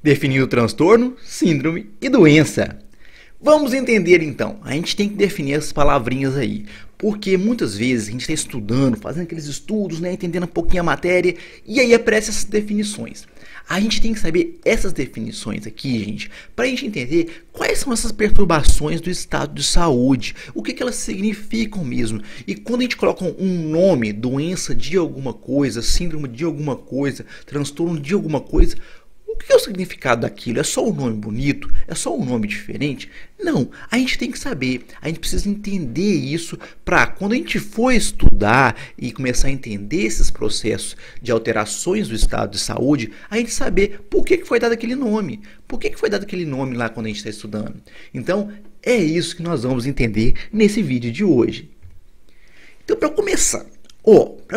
definindo transtorno, síndrome e doença. Vamos entender então, a gente tem que definir essas palavrinhas aí, porque muitas vezes a gente está estudando, fazendo aqueles estudos, né, entendendo um pouquinho a matéria, e aí aparecem essas definições. A gente tem que saber essas definições aqui, gente, para a gente entender quais são essas perturbações do estado de saúde, o que elas significam mesmo. E quando a gente coloca um nome, doença de alguma coisa, síndrome de alguma coisa, transtorno de alguma coisa, o que é o significado daquilo? É só um nome bonito? É só um nome diferente? Não, a gente tem que saber, a gente precisa entender isso para quando a gente for estudar e começar a entender esses processos de alterações do estado de saúde, a gente saber por que foi dado aquele nome, por que foi dado aquele nome lá quando a gente está estudando. Então, é isso que nós vamos entender nesse vídeo de hoje. Então, para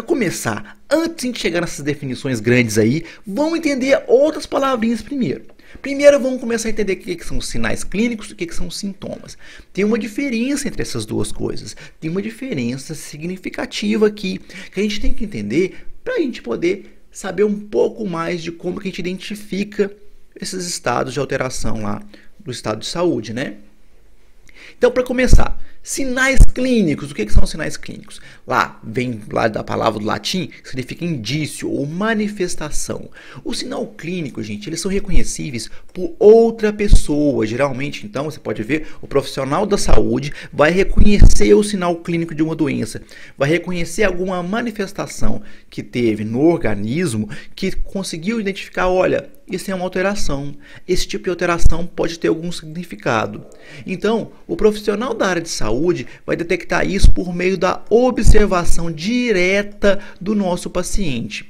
começar, antes de chegar nessas definições grandes aí, vamos entender outras palavrinhas primeiro. Primeiro vamos começar a entender o que são os sinais clínicos e o que são os sintomas. Tem uma diferença entre essas duas coisas, tem uma diferença significativa aqui, que a gente tem que entender para a gente poder saber um pouco mais de como que a gente identifica esses estados de alteração lá do estado de saúde, né? Então, para começar, sinais clínicos. O que são sinais clínicos? Vem da palavra do latim, que significa indício ou manifestação. O sinal clínico, gente, eles são reconhecíveis por outra pessoa. Geralmente, então, você pode ver, o profissional da saúde vai reconhecer o sinal clínico de uma doença, vai reconhecer alguma manifestação que teve no organismo que conseguiu identificar, olha, isso é uma alteração. Esse tipo de alteração pode ter algum significado. Então, o profissional da área de saúde vai detectar isso por meio da observação direta do nosso paciente.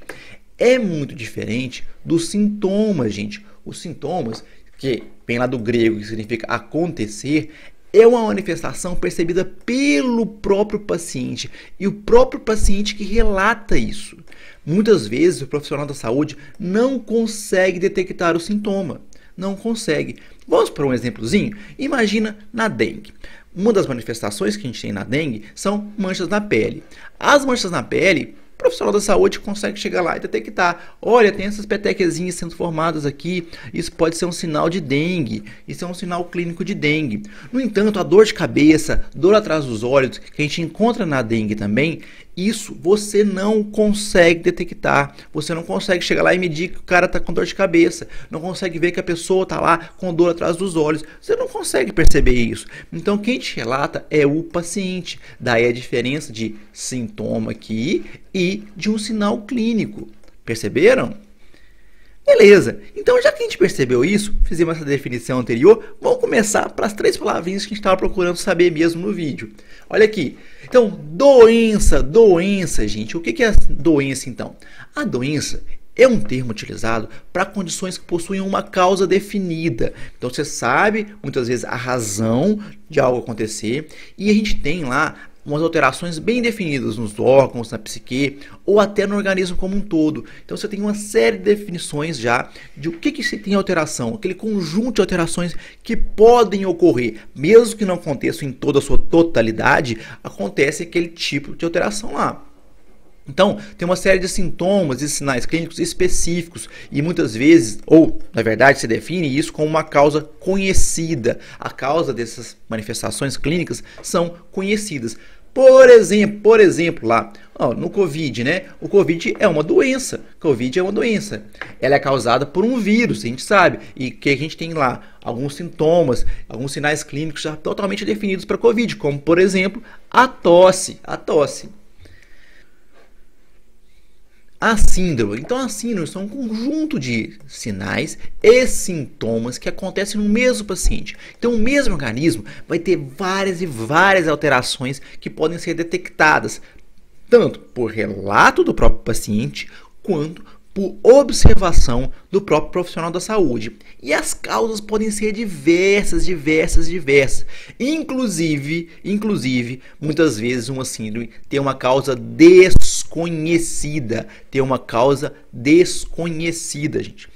É muito diferente dos sintomas, gente. Os sintomas, que vem lá do grego, que significa acontecer, é uma manifestação percebida pelo próprio paciente e o próprio paciente que relata isso. Muitas vezes o profissional da saúde não consegue detectar o sintoma, não consegue. Vamos para um exemplozinho? Imagina na dengue. Uma das manifestações que a gente tem na dengue são manchas na pele. As manchas na pele, o profissional da saúde consegue chegar lá e detectar. Olha, tem essas petequezinhas sendo formadas aqui. Isso pode ser um sinal de dengue. Isso é um sinal clínico de dengue. No entanto, a dor de cabeça, dor atrás dos olhos, que a gente encontra na dengue também, isso você não consegue detectar. Você não consegue chegar lá e medir que o cara está com dor de cabeça. Não consegue ver que a pessoa está lá com dor atrás dos olhos. Você não consegue perceber isso. Então quem te relata é o paciente. Daí a diferença de sintoma aqui e de um sinal clínico. Perceberam? Beleza, então já que a gente percebeu isso, fizemos essa definição anterior, vamos começar para as três palavrinhas que a gente estava procurando saber mesmo no vídeo. Olha aqui, então doença, gente, o que é doença então? A doença é um termo utilizado para condições que possuem uma causa definida. Então você sabe muitas vezes a razão de algo acontecer e a gente tem lá umas alterações bem definidas nos órgãos, na psique ou até no organismo como um todo. Então você tem uma série de definições já de o que se tem alteração, aquele conjunto de alterações que podem ocorrer, mesmo que não aconteçam em toda a sua totalidade, acontece aquele tipo de alteração lá. Então, tem uma série de sintomas e sinais clínicos específicos e muitas vezes, ou na verdade se define isso como uma causa conhecida. A causa dessas manifestações clínicas são conhecidas. Por exemplo, lá no Covid, né? O Covid é uma doença. Ela é causada por um vírus, a gente sabe. E que a gente tem lá alguns sintomas, alguns sinais clínicos já totalmente definidos para Covid, como por exemplo a tosse. A síndrome. Então, a síndrome são um conjunto de sinais e sintomas que acontecem no mesmo paciente. Então, o mesmo organismo vai ter várias e várias alterações que podem ser detectadas, tanto por relato do próprio paciente, quanto por observação do próprio profissional da saúde. E as causas podem ser diversas. Inclusive, muitas vezes uma síndrome tem uma causa desconhecida. Gente.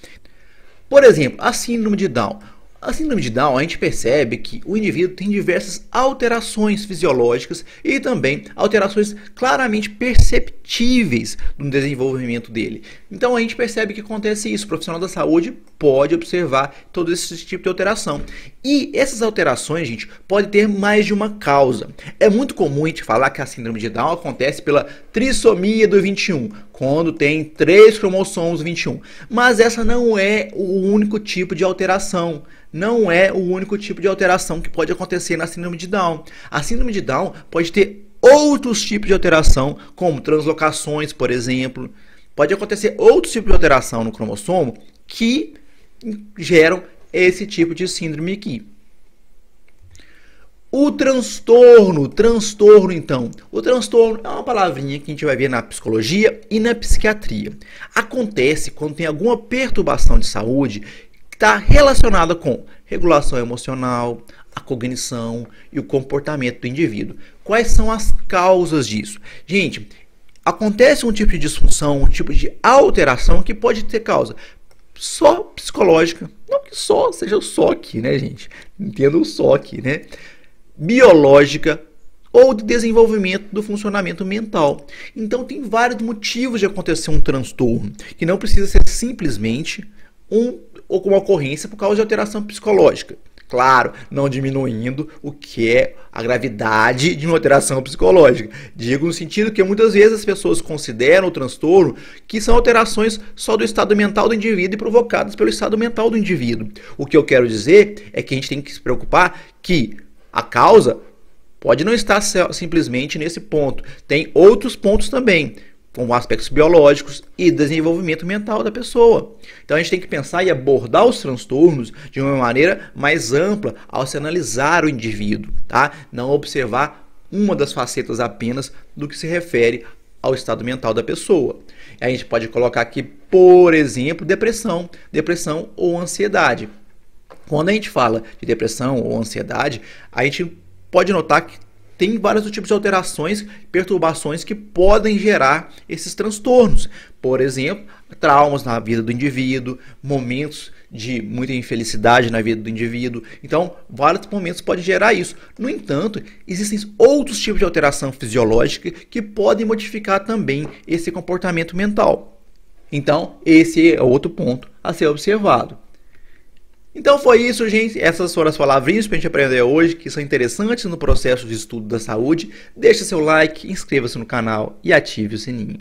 Por exemplo, a síndrome de Down. A síndrome de Down, a gente percebe que o indivíduo tem diversas alterações fisiológicas e também alterações claramente perceptíveis no desenvolvimento dele. Então a gente percebe que acontece isso. O profissional da saúde pode observar todo esse tipo de alteração. E essas alterações, gente, pode ter mais de uma causa. É muito comum a gente falar que a síndrome de Down acontece pela trissomia do 21, quando tem 3 cromossomos 21. Mas essa não é o único tipo de alteração. Não é o único tipo de alteração que pode acontecer na síndrome de Down. A síndrome de Down pode ter outros tipos de alteração, como translocações, por exemplo. Pode acontecer outros tipos de alteração no cromossomo que geram esse tipo de síndrome aqui. O transtorno então. O transtorno é uma palavrinha que a gente vai ver na psicologia e na psiquiatria. Acontece quando tem alguma perturbação de saúde que está relacionada com regulação emocional, a cognição e o comportamento do indivíduo. Quais são as causas disso? Gente, acontece um tipo de disfunção, um tipo de alteração que pode ter causa só psicológica, não que só seja o só aqui, né, gente? Entenda o só aqui, né? Biológica ou de desenvolvimento do funcionamento mental. Então tem vários motivos de acontecer um transtorno, que não precisa ser simplesmente uma ocorrência por causa de alteração psicológica. Claro, não diminuindo o que é a gravidade de uma alteração psicológica. Digo no sentido que muitas vezes as pessoas consideram o transtorno que são alterações só do estado mental do indivíduo e provocadas pelo estado mental do indivíduo. O que eu quero dizer é que a gente tem que se preocupar que a causa pode não estar simplesmente nesse ponto. Tem outros pontos também, como aspectos biológicos e desenvolvimento mental da pessoa. Então a gente tem que pensar e abordar os transtornos de uma maneira mais ampla ao se analisar o indivíduo, tá? Não observar uma das facetas apenas do que se refere ao estado mental da pessoa. A gente pode colocar aqui, por exemplo, depressão ou ansiedade. Quando a gente fala de depressão ou ansiedade, a gente pode notar que tem vários tipos de alterações, perturbações que podem gerar esses transtornos. Por exemplo, traumas na vida do indivíduo, momentos de muita infelicidade na vida do indivíduo. Então, vários momentos podem gerar isso. No entanto, existem outros tipos de alteração fisiológica que podem modificar também esse comportamento mental. Então, esse é outro ponto a ser observado. Então foi isso, gente. Essas foram as palavrinhas para a gente aprender hoje, que são interessantes no processo de estudo da saúde. Deixe seu like, inscreva-se no canal e ative o sininho.